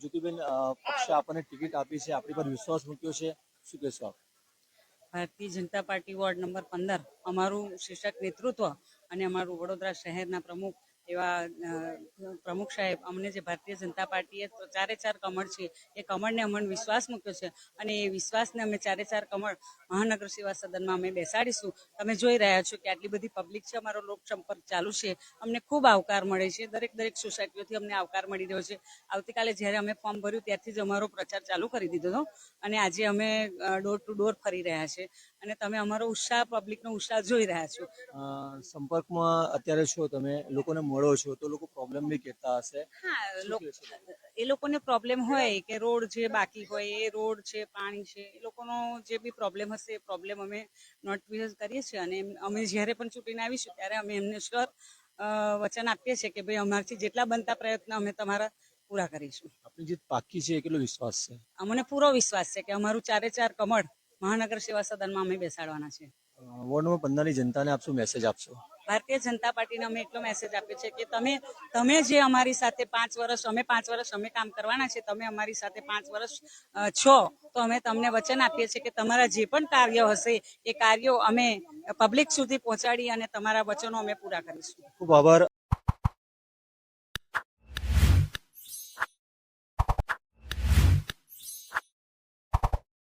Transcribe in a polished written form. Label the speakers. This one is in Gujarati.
Speaker 1: જ્યોતિબેન, પક્ષે આપણને ટિકિટ આપી છે, આપણી પર વિશ્વાસ મૂક્યો છે, શું કહેશો આપ?
Speaker 2: Bharatiya Janata party ward number 15 અમારું શીર્ષક નેતૃત્વ અને અમારું વડોદરા શહેરના પ્રમુખ એવા પ્રમુખ સાહેબ અમને જે ભારતીય જનતા પાર્ટીએ ચારે ચાર કમળ છે એ કમળને અમને વિશ્વાસ મૂક્યો છે અને એ વિશ્વાસને અમે ચારે ચાર કમળ મહાનગર સેવા સદનમાં અમે બેસાડીશું. તમે જોઈ રહ્યા છો કે આટલી બધી પબ્લિક છે, અમારો લોક સંપર્ક ચાલુ છે, અમને ખૂબ આવકાર મળે છે. દરેક સોસાયટીઓથી અમને આવકાર મળી રહ્યો છે. આવતીકાલે જ્યારે અમે ફોર્મ ભર્યું ત્યારથી જ અમારો પ્રચાર ચાલુ કરી દીધો હતો અને આજે અમે ડોર ટુ ડોર ફરી રહ્યા છે અને તમે અમારો ઉત્સાહ, પબ્લિકનો ઉત્સાહ જોઈ રહ્યા છો.
Speaker 1: સંપર્કમાં અત્યારે છો તમે, લોકોને મળો છો તો લોકો પ્રોબ્લેમ બી કહેતા હશે.
Speaker 2: હા, એ લોકોને પ્રોબ્લેમ હોય કે રોડ જે બાકી હોય એ રોડ છે, પાણી છે, એ લોકોનો જે બી પ્રોબ્લેમ હશે એ પ્રોબ્લેમ અમે નોટિફાઈડ કરીએ છીએ અને અમે જ્યારે પણ ચૂંટીને આવીશું ત્યારે અમે એમને શ્યોર વચન આપીએ છીએ કે ભાઈ અમારાથી જેટલા બનતા પ્રયત્ન અમે તમારા પૂરા કરીશું.
Speaker 1: આપણી જીત પાકી છે, કેટલો વિશ્વાસ છે?
Speaker 2: અમને પૂરો વિશ્વાસ છે કે અમારું ચારે ચાર કમળ મહાનગર સેવા સદનમાં અમે બેસાડવાના છે.
Speaker 1: વોર્ડ નંબર 15 ની જનતાને આપ શું મેસેજ આપશો?
Speaker 2: ભારતીય જનતા પાર્ટીને અમે એટલો મેસેજ આપીએ છીએ કે તમે જે અમારી સાથે 5 વર્ષ અમે કામ કરવાના છે, તમે અમારી સાથે 5 વર્ષ છો તો અમે તમને વચન આપીએ છીએ કે તમારા જે પણ કાર્ય હશે એ કાર્યો અમે પબ્લિક સુધી પહોંચાડી અને તમારા વચનો અમે પૂરા કરીશું.
Speaker 1: ખૂબ આભાર.